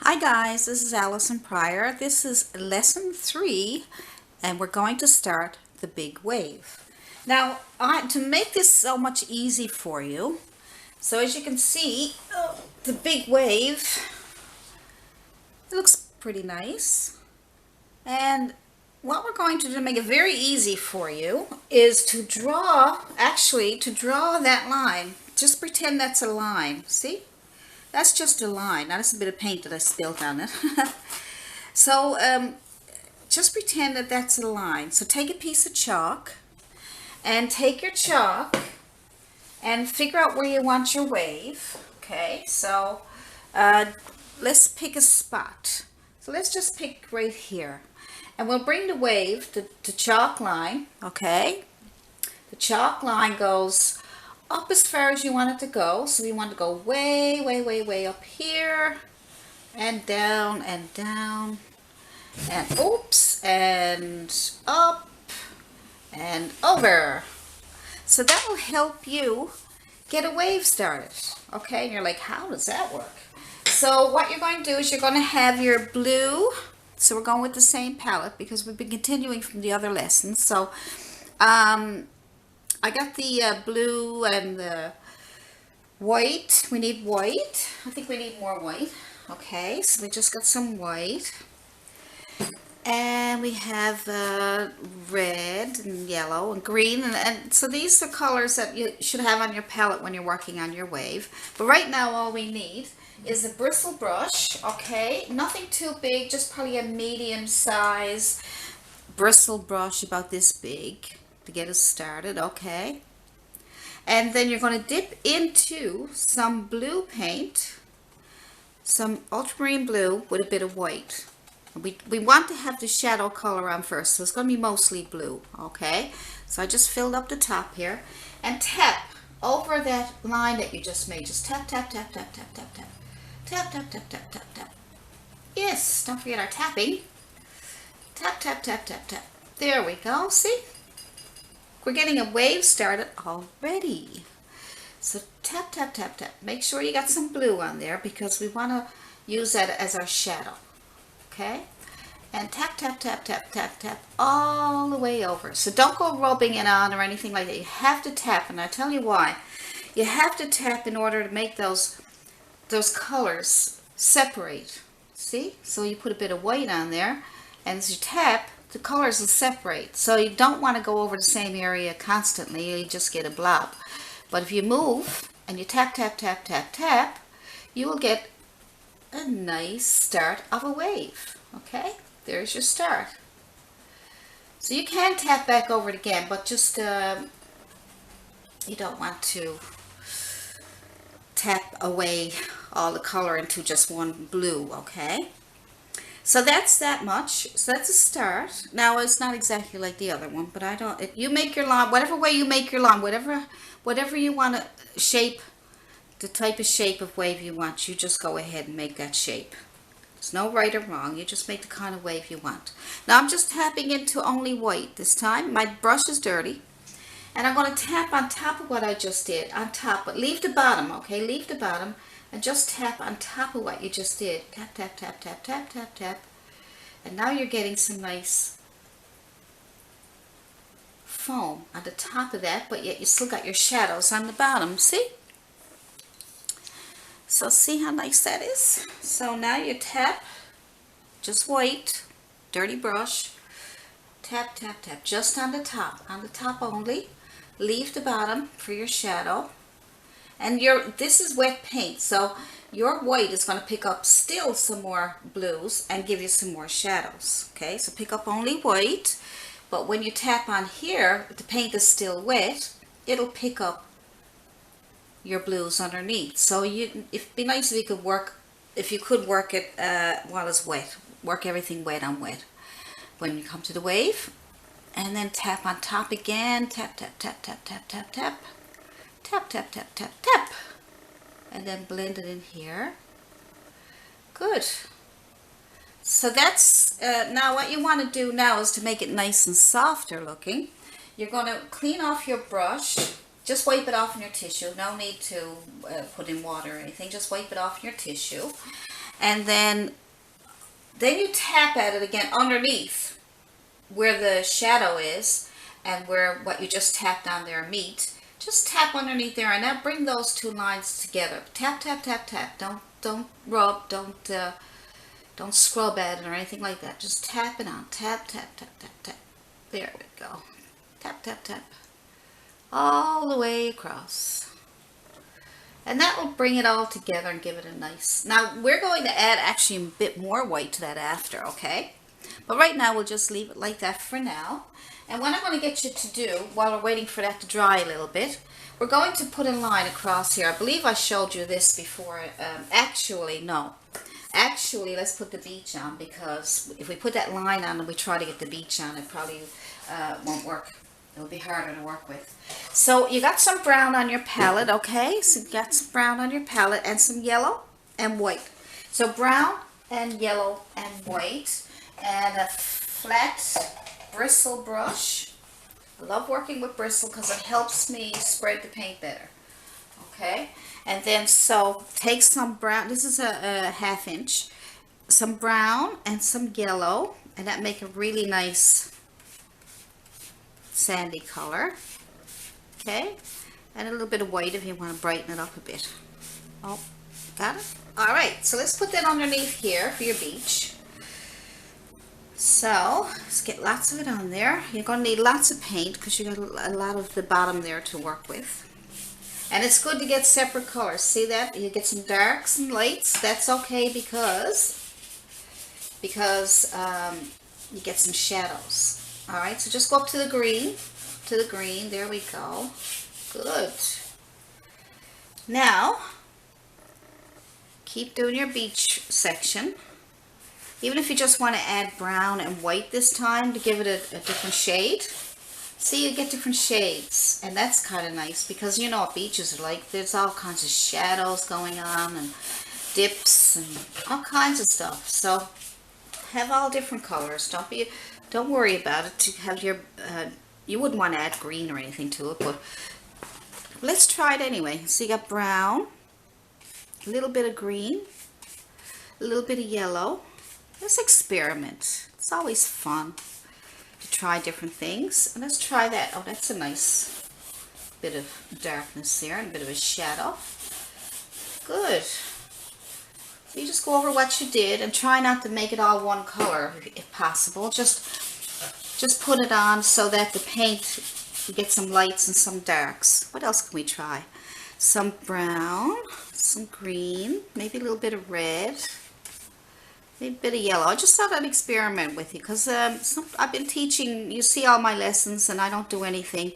Hi guys, this is Allison Pryor. This is lesson 3 and we're going to start the big wave. Now, to make this so much easy for you, so as you can see, the big wave, it looks pretty nice. And what we're going to do to make it very easy for you is to draw that line. Just pretend that's a line, see? That's just a line. Now, that's a bit of paint that I spilled on it. So, just pretend that that's a line. So take a piece of chalk and take your chalk and figure out where you want your wave. Okay, so let's pick a spot. So let's just pick right here. And we'll bring the wave to the chalk line, okay? The chalk line goes up as far as you want it to go. So we want to go way, way, way, way up here and down and down and oops and up and over. So that will help you get a wave started. Okay, and you're like, how does that work? So what you're going to do is you're going to have your blue. So we're going with the same palette because we've been continuing from the other lessons. So I got the blue and the white. We need white. I think we need more white. Okay, so we just got some white. And we have red and yellow and green. And so these are colors that you should have on your palette when you're working on your wave. But right now all we need is a bristle brush, okay? Nothing too big, just probably a medium size bristle brush about this big to get us started, okay? And then you're going to dip into some blue paint, some ultramarine blue with a bit of white. We want to have the shadow color on first, so it's going to be mostly blue, okay? So I just filled up the top here and tap over that line that you just made. Just tap, tap, tap, tap, tap, tap, tap. Tap, tap, tap, tap, tap, tap. Yes, don't forget our tapping. Tap, tap, tap, tap, tap. There we go, see? We're getting a wave started already. So tap, tap, tap, tap. Make sure you got some blue on there because we want to use that as our shadow. Okay? And tap, tap, tap, tap, tap, tap all the way over. So don't go rubbing it on or anything like that. You have to tap, and I'll tell you why. You have to tap in order to make those colors separate. See? So you put a bit of white on there, and as you tap, the colors will separate. So you don't want to go over the same area constantly. You just get a blob. But if you move and you tap, tap, tap, tap, tap, you will get a nice start of a wave. Okay, there's your start. So you can tap back over it again, but just you don't want to tap away all the color into just one blue. Okay, so that's that much. So that's a start. Now it's not exactly like the other one, but I don't. You make your line whatever way you make your line, whatever you want to shape. The type of shape of wave you want, you just go ahead and make that shape. There's no right or wrong, you just make the kind of wave you want. Now I'm just tapping into only white this time. My brush is dirty, and I'm going to tap on top of what I just did, on top, but leave the bottom, okay? Leave the bottom, and just tap on top of what you just did. Tap, tap, tap, tap, tap, tap, tap. And now you're getting some nice foam on the top of that, but yet you still got your shadows on the bottom, see? So see how nice that is? So now you tap, just white, dirty brush, tap, tap, tap, just on the top only. Leave the bottom for your shadow. And this is wet paint, so your white is going to pick up still some more blues and give you some more shadows. Okay, so pick up only white, but when you tap on here, the paint is still wet, it'll pick up your blues underneath. So it'd be nice if you could work it while it's wet. Work everything wet on wet when you come to the wave, and then tap on top again. Tap, tap, tap, tap, tap, tap, tap, tap, tap, tap, tap, tap, and then blend it in here. Good. So that's now what you want to do now is to make it nice and softer looking. You're going to clean off your brush. Just wipe it off in your tissue. No need to put in water or anything. Just wipe it off in your tissue. And then you tap at it again underneath where the shadow is and where what you just tapped on there meet. Just tap underneath there, and now bring those two lines together. Tap, tap, tap, tap. Don't rub, don't scrub at it or anything like that. Just tap it on. Tap, tap, tap, tap, tap. There we go. Tap, tap, tap. All the way across. And that will bring it all together and give it a nice... Now, we're going to add actually a bit more white to that after, okay? But right now, we'll just leave it like that for now. And what I want to get you to do, while we're waiting for that to dry a little bit, we're going to put a line across here. I believe I showed you this before. Actually, no. Actually, let's put the beach on, because if we put that line on and we try to get the beach on, it probably won't work. It'll be harder to work with. So you got some brown on your palette, okay? So you got some brown on your palette and some yellow and white. So brown and yellow and white, and a flat bristle brush. I love working with bristle because it helps me spread the paint better. Okay, and then so take some brown. This is a 1/2 inch. Some brown and some yellow, and that make a really nice sandy color. Okay, and a little bit of white if you want to brighten it up a bit. Oh, got it? All right, so let's put that underneath here for your beach. So let's get lots of it on there. You're going to need lots of paint because you got a lot of the bottom there to work with. And it's good to get separate colors. See that? You get some darks and lights. That's okay because you get some shadows. All right, so just go up to the green. To the green. There we go. Good. Now, keep doing your beach section. Even if you just want to add brown and white this time to give it a different shade. See, you get different shades, and that's kind of nice because you know what beaches are like. There's all kinds of shadows going on and dips and all kinds of stuff. So have all different colors. Don't worry about it. To have your you wouldn't want to add green or anything to it, but let's try it anyway. So you got brown, a little bit of green, a little bit of yellow. Let's experiment. It's always fun to try different things. And let's try that. Oh, that's a nice bit of darkness there and a bit of a shadow. Good. So you just go over what you did and try not to make it all one color if possible. Just put it on so that the paint, you get some lights and some darks. What else can we try? Some brown, some green, maybe a little bit of red. A bit of yellow. I just thought I'd experiment with you because I've been teaching, you see all my lessons, and I don't do anything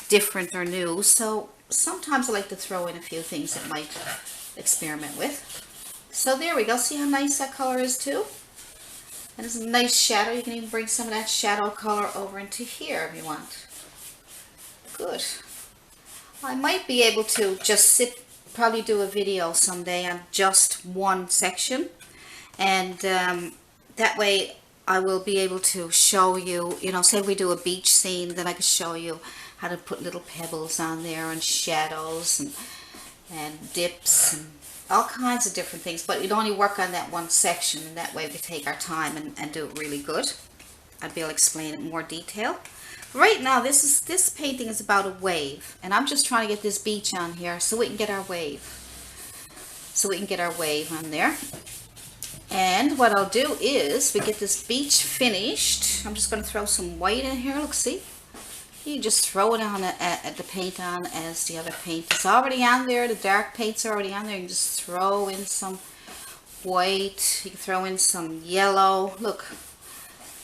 different or new, so sometimes I like to throw in a few things that I might experiment with. So there we go. See how nice that color is too? And it's a nice shadow. You can even bring some of that shadow color over into here if you want. Good. I might be able to just probably do a video someday on just one section. And that way I will be able to show you, you know, say we do a beach scene, then I can show you how to put little pebbles on there and shadows and dips and all kinds of different things. But you'd only work on that one section, and that way we take our time and do it really good. I'd be able to explain it in more detail. Right now, this painting is about a wave, and I'm just trying to get this beach on here so we can get our wave. So we can get our wave on there. And what I'll do is, we get this beach finished. I'm just going to throw some white in here. Look, see? You just throw it on at the paint on as the other paint is already on there. The dark paint's already on there. You can just throw in some white. You can throw in some yellow. Look,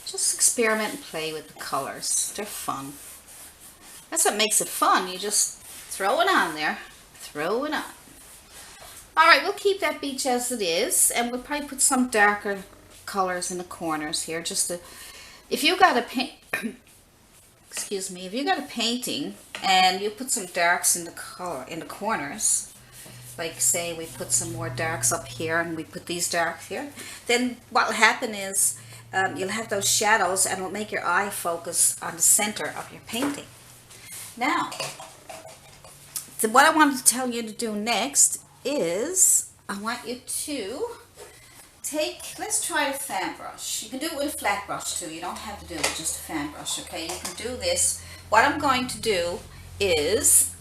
just experiment and play with the colors. They're fun. That's what makes it fun. You just throw it on there. Throw it on. Alright, we'll keep that beach as it is, and we'll probably put some darker colors in the corners here, just to, if you got a paint, excuse me, if you got a painting and you put some darks in the corners, like say we put some more darks up here and we put these darks here, then what will happen is you'll have those shadows and it'll make your eye focus on the center of your painting. Now, what I wanted to tell you to do next is I want you to take, let's try a fan brush. You can do it with a flat brush too. You don't have to do it with just a fan brush, okay? You can do this. What I'm going to do is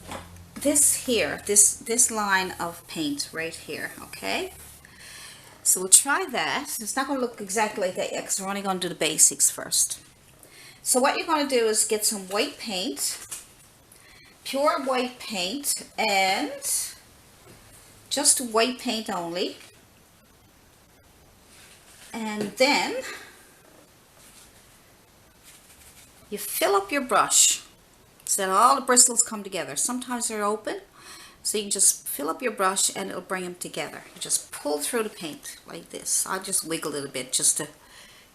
this here, this line of paint right here, okay? So we'll try that. It's not going to look exactly like that yet because we're only going to do the basics first. So what you're going to do is get some white paint, pure white paint, and just white paint only. And then you fill up your brush so that all the bristles come together. Sometimes they're open, so you can just fill up your brush and it'll bring them together. You just pull through the paint like this. I just wiggle it a bit just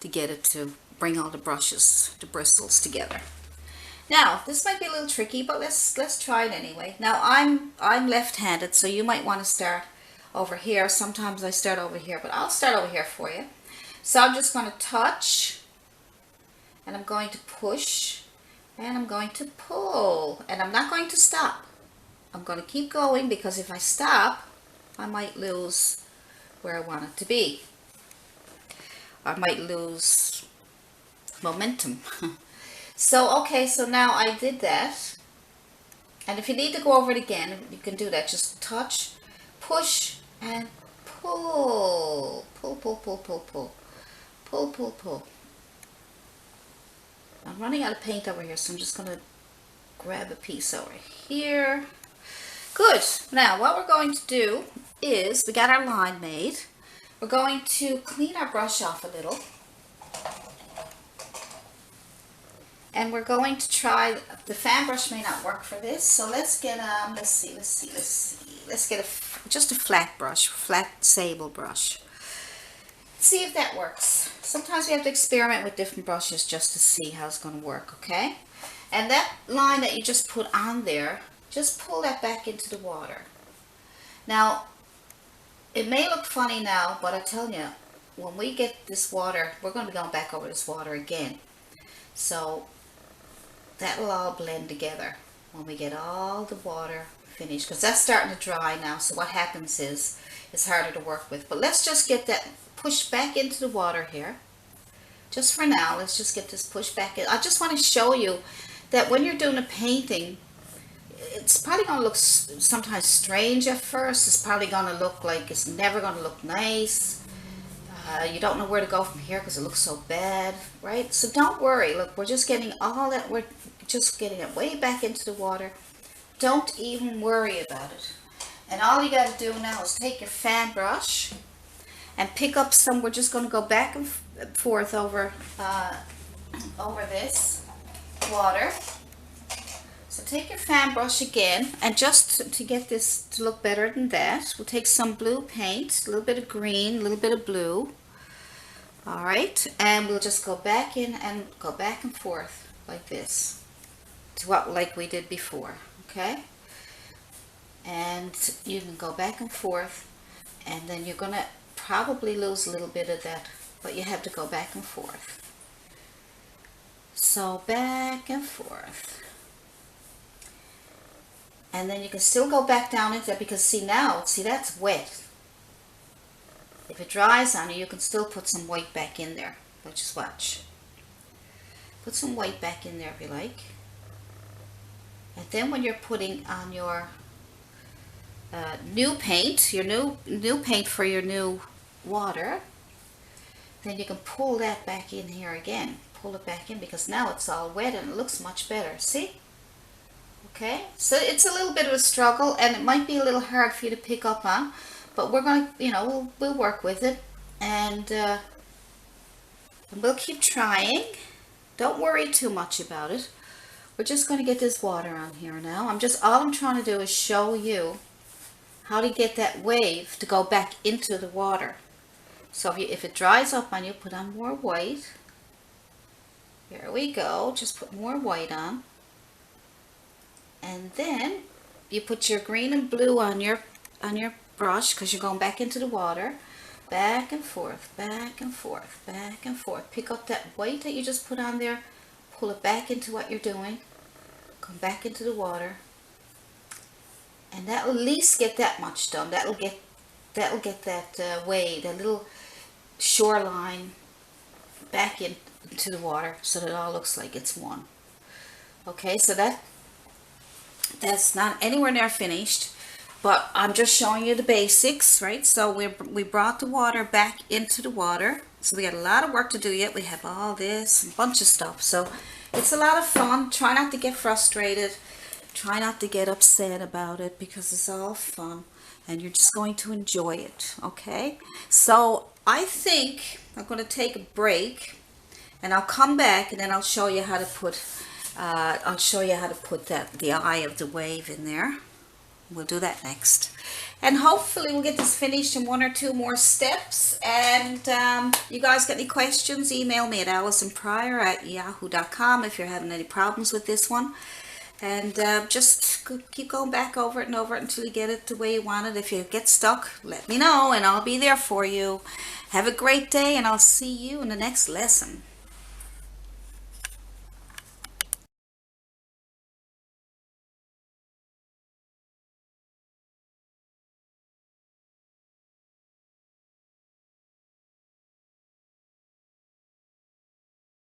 to get it to bring all the bristles together. Now, this might be a little tricky, but let's try it anyway. Now, I'm left-handed, so you might want to start over here. Sometimes I start over here, but I'll start over here for you. So I'm just going to touch, and I'm going to push, and I'm going to pull, and I'm not going to stop. I'm going to keep going because if I stop, I might lose where I want it to be. I might lose momentum. So, okay, so now I did that. And if you need to go over it again, you can do that. Just touch, push, and pull. Pull, pull, pull, pull, pull. Pull, pull, pull. I'm running out of paint over here, so I'm just going to grab a piece over here. Good. Now, what we're going to do is, we got our line made. We're going to clean our brush off a little. And we're going to try, the fan brush may not work for this, so let's get, let's get just a flat brush, flat sable brush. See if that works. Sometimes we have to experiment with different brushes just to see how it's going to work, okay? And that line that you just put on there, just pull that back into the water. Now, it may look funny now, but I tell you, when we get this water, we're going to be going back over this water again. So that will all blend together when we get all the water finished, because that's starting to dry now. So what happens is it's harder to work with. But let's just get that pushed back into the water here. Just for now, let's just get this pushed back in. I just want to show you that when you're doing a painting, it's probably going to look sometimes strange at first. It's probably going to look like it's never going to look nice. You don't know where to go from here because it looks so bad, right? So don't worry. Look, we're just getting all that. We're just getting it way back into the water. Don't even worry about it. And all you got to do now is take your fan brush and pick up some. We're just going to go back and forth over this water. So take your fan brush again, and just to get this to look better than that, we'll take some blue paint, a little bit of green, a little bit of blue. All right, and we'll just go back in and go back and forth like this, to what like we did before, okay? And you can go back and forth, and then you're gonna probably lose a little bit of that, but you have to go back and forth. So back and forth. And then you can still go back down into that, because see now, see that's wet. If it dries on you, you can still put some white back in there. But just watch. Put some white back in there if you like. And then when you're putting on your new paint, your new paint for your new water, then you can pull that back in here again. Pull it back in, because now it's all wet and it looks much better. See? Okay, so it's a little bit of a struggle, and it might be a little hard for you to pick up on, but we're going to, you know, we'll work with it, and we'll keep trying. Don't worry too much about it. We're just going to get this water on here now. All I'm trying to do is show you how to get that wave to go back into the water. So if it dries up on you, put on more white. Here we go. Just put more white on. And then you put your green and blue on your brush, because you're going back into the water. Back and forth, back and forth, back and forth. Pick up that white that you just put on there, pull it back into what you're doing, come back into the water, and that'll at least get that much done. That'll get that'll get that wave, that little shoreline back into the water so that it all looks like it's one. Okay, so that's not anywhere near finished, but I'm just showing you the basics, right? So we brought the water back into the water. So we got a lot of work to do yet. We have all this, a bunch of stuff. So it's a lot of fun. Try not to get frustrated. Try not to get upset about it because it's all fun and you're just going to enjoy it, okay? So I think I'm going to take a break and I'll come back and then I'll show you how to put the eye of the wave in there. We'll do that next. And hopefully we'll get this finished in 1 or 2 more steps. And you guys got any questions, email me at allisonpryor@yahoo.com if you're having any problems with this one. And just keep going back over it and over it until you get it the way you want it. If you get stuck, let me know and I'll be there for you. Have a great day and I'll see you in the next lesson.